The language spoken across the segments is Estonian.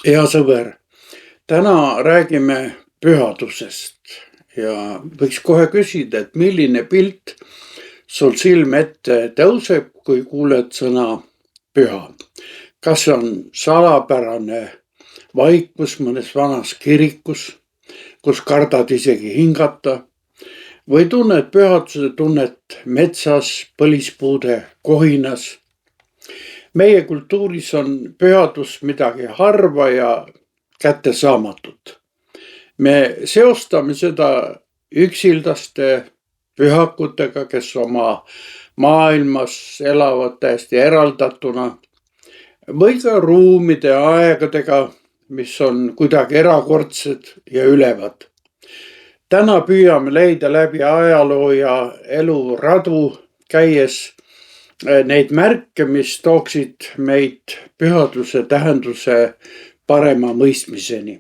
Hea sõber, täna räägime pühadusest ja võiks kohe küsida, et milline pilt sul silme ette tõuseb, kui kuuled sõna püha. Kas see on salapärane vaikus mõnes vanas kirikus, kus kardad isegi hingata, või tunned pühaduse tunnet metsas, põlispuude kohinas? Meie kultuuris on pühadus midagi harva ja kättesaamatut. Me seostame seda üksildaste pühakutega, kes oma maailmas elavad täiesti eraldatuna, või ka ruumide ja aegadega, mis on kuidagi erakordsed ja ülevad. Täna püüame leida läbi ajaloo ja eluradu käies neid märke, mis tooksid meid pühaduse tähenduse parema mõistmiseni.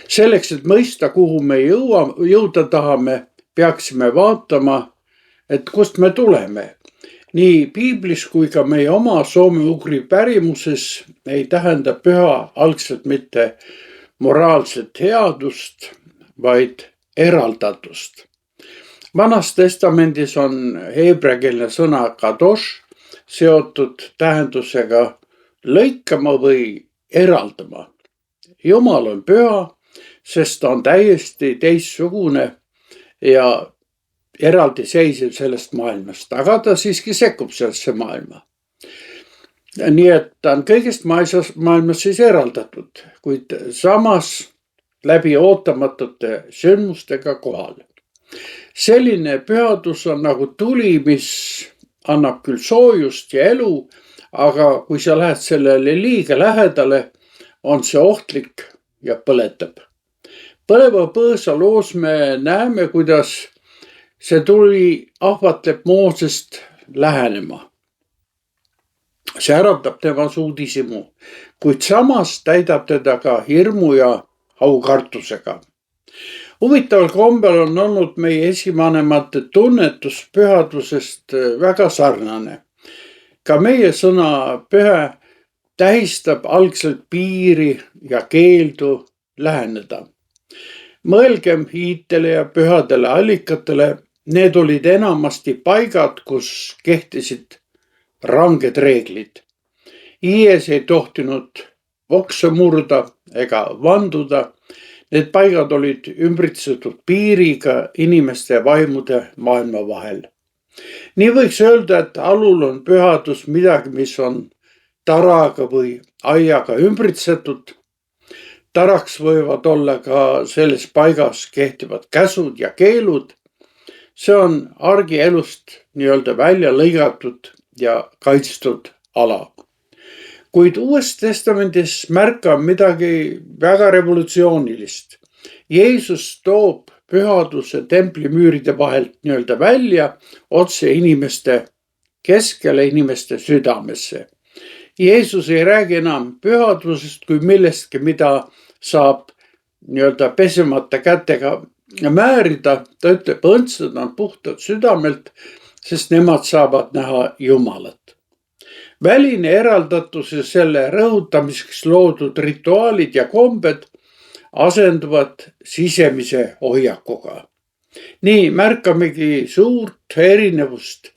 Selleks, et mõista, kuhu me jõuda tahame, peaksime vaatama, et kust me tuleme. Nii piiblis kui ka meie oma soome-ugri pärimuses ei tähenda püha algselt mitte moraalset headust, vaid eraldatust. Vanas testamendis on heebreakeelne sõna kadosh seotud tähendusega lõikama või eraldama. Jumal on püha, sest ta on täiesti teistsugune ja eraldiseisev sellest maailmast, aga ta siiski sekkub sellesse maailma. Nii et ta on kõigest maailmas siis eraldatud, kuid samas läbi ootamatute sündmustega kohal. Selline pühadus on nagu tuli, mis annab küll soojust ja elu, aga kui sa lähed sellele liiga lähedale, on see ohtlik ja põletab. Põleva põõsa loos me näeme, kuidas see tuli ahvatleb Moosest lähenema. See äratab temas uudishimu, kuid samas täidab teda ka hirmu ja aukartusega. Huvitaval kombel on olnud meie esivanemate tunnetus pühadusest väga sarnane. Ka meie sõna püha tähistab algselt piiri ja keeldu läheneda. Mõelgem hiitele ja pühadele allikatele, need olid enamasti paigad, kus kehtisid ranged reeglid. Iies ei tohtinud okse murda ega vanduda. Need paigad olid ümbritsetud piiriga inimeste ja vaimude maailma vahel. Nii võiks öelda, et alul on pühadus midagi, mis on taraga või aiaga ümbritsetud. Taraks võivad olla ka selles paigas kehtivad käsud ja keelud. See on argielust nii-öelda välja lõigatud ja kaitstud ala. Kuid Uues Testamendis märkab midagi väga revolutsioonilist. Jeesus toob pühaduse templimüüride vahelt nii-öelda välja otse inimeste keskele, inimeste südamesse. Jeesus ei räägi enam pühadusest kui millestki, mida saab nii-öelda pesemata kätega määrida. Ta ütleb, õndsad on puhtad südamelt, sest nemad saavad näha Jumalat. Väline eraldatus ja selle rõhutamiseks loodud rituaalid ja kombed asenduvad sisemise hoiakuga. Nii märkamegi suurt erinevust.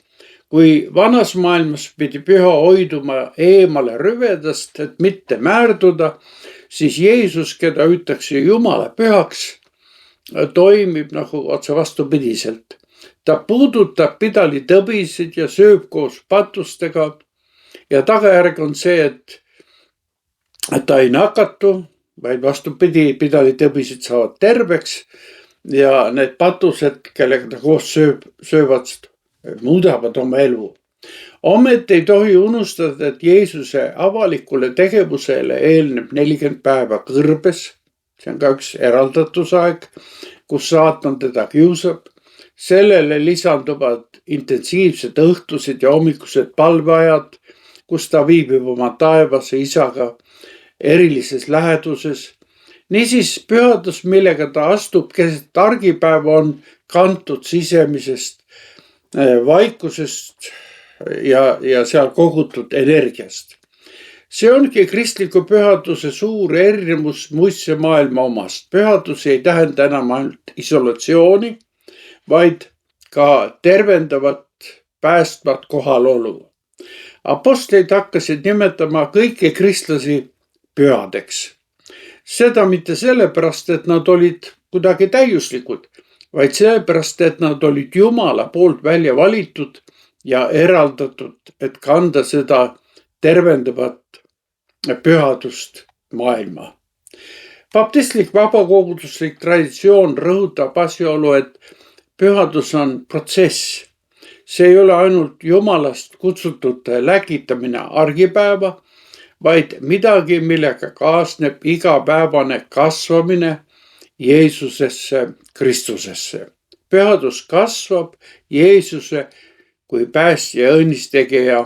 Kui vanas maailmas pidi püha hoiduma eemale rüvedast, et mitte määrduda, siis Jeesus, keda hüütakse Jumala pühaks, toimib nagu otse vastupidiselt. Ta puudutab pidalitõbisid ja sööb koos patustega. Ja tagajärg on see, et ta ei nakatu, vaid vastupidi, pidalitõbisid saavad terveks ja need patused, kellega ta koos söövad, muudavad oma elu. Ometi ei tohi unustada, et Jeesuse avalikule tegevusele eelneb 40 päeva kõrbes. See on ka üks eraldatusaeg, kus saatan teda kiusab. Sellele lisanduvad intensiivsed õhtused ja hommikused palveajad, kus ta viibib oma taevase isaga erilises läheduses. Niisiis pühadus, millega ta astub keset argipäeva, on kantud sisemisest vaikusest ja seal kogutud energiast. see ongi kristliku pühaduse suur erinevus muisse maailma omast. Pühadus ei tähenda enam ainult isolatsiooni, vaid ka tervendavat, päästvat kohalolu. Apostlid hakkasid nimetama kõiki kristlasi pühadeks. Seda mitte sellepärast, et nad olid kuidagi täiuslikud, vaid sellepärast, et nad olid Jumala poolt välja valitud ja eraldatud, et kanda seda tervendavat pühadust maailma. Baptistlik vabakoguduslik traditsioon rõhutab asjaolu, et pühadus on protsess. See ei ole ainult Jumalast kutsutud läkitamine argipäeva, vaid midagi, millega kaasneb igapäevane kasvamine Jeesusesse, Kristusesse. Pühadus kasvab Jeesuse kui päästja ja õnnistegija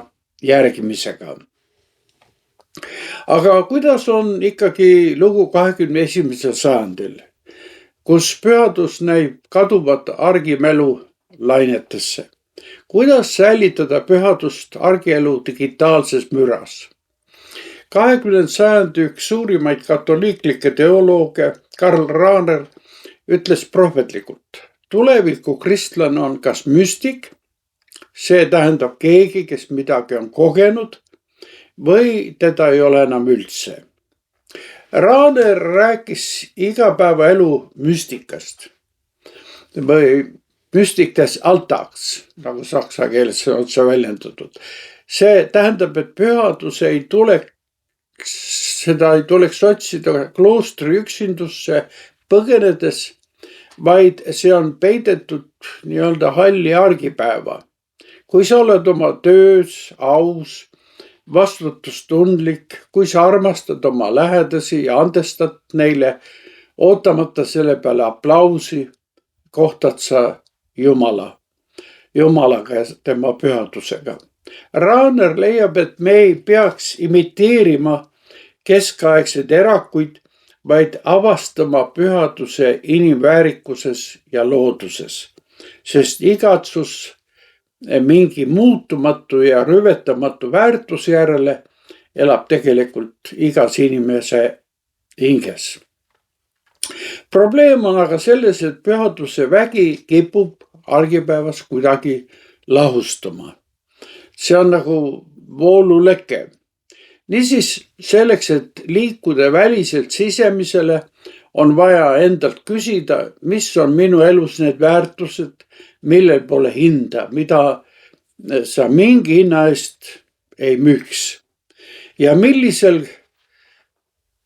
järgimisega. Aga kuidas on ikkagi lugu 21. sajandil, kus pühadus näib kaduvat argimälu lainetesse? Kuidas säilitada pühadust argielu digitaalses müras? 20. sajandi üks suurimaid katoliiklikke teolooge Karl Rahner ütles prohvetlikult: tuleviku kristlane on kas müstik, see tähendab keegi, kes midagi on kogenud, või teda ei ole enam üldse. Rahner rääkis igapäevaelu müstikast või müstiktes altaks, nagu saksa keeles on see väljendatud. See tähendab, et pühadus seda ei tuleks otsida kloostri üksindusse põgenedes, vaid see on peidetud nii-öelda halli argipäeva. Kui sa oled oma töös aus, vastutustundlik, kui sa armastad oma lähedasi ja andestad neile, ootamata selle peale aplausi, kohtad sa Jumalaga ja tema pühadusega. Rahner leiab, et me ei peaks imiteerima keskaegseid erakuid, vaid avastama pühaduse inimväärikuses ja looduses, sest igatsus mingi muutumatu ja rüvetamatu väärtuse järele elab tegelikult igas inimese hinges. Probleem on aga selles, et pühaduse vägi kipub argipäevas kuidagi lahustuma. See on nagu vooluleke. Niisiis selleks, et liikuda väliselt sisemisele, on vaja endalt küsida, mis on minu elus need väärtused, millel pole hinda, mida sa mingi hinna eest ei müüks. Ja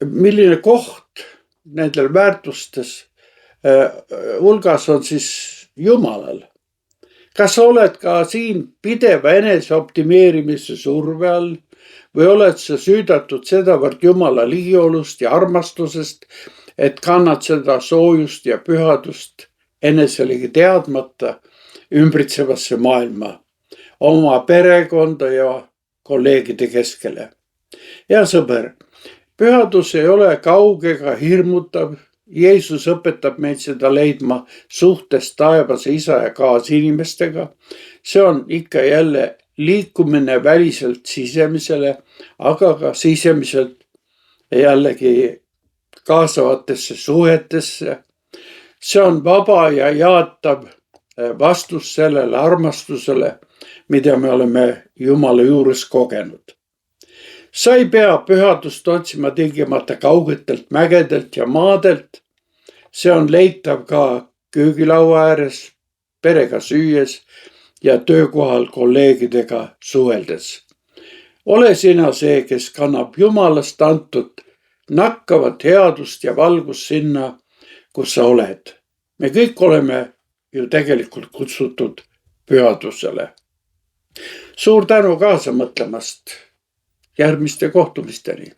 milline koht nendel väärtustes hulgas on siis Jumalal. Kas sa oled ka siin pideva eneseoptimeerimise surve all või oled sa süüdatud sedavõrd Jumala ligiolust ja armastusest, et kannad seda soojust ja pühadust eneselegi teadmata ümbritsevasse maailma, oma perekonda ja kolleegide keskele. Ja sõber, pühadus ei ole kauge ega hirmutav. Jeesus õpetab meid seda leidma suhtes taevase isa ja kaasinimestega. See on ikka jälle liikumine väliselt sisemisele, aga ka sisemiselt jällegi kaasavatesse suhetesse. See on vaba ja jaatav vastus sellele armastusele, mida me oleme Jumala juures kogenud. Sa ei pea pühadust otsima tingimata kaugetelt mägedelt ja maadelt. See on leitav ka köögilaua ääres, perega süües ja töökohal kolleegidega suheldes. Ole sina see, kes kannab Jumalast antud nakkavat headust ja valgust sinna, kus sa oled. Me kõik oleme ju tegelikult kutsutud pühadusele. Suur tänu kaasa mõtlemast. Järgmiste kohtumisteni.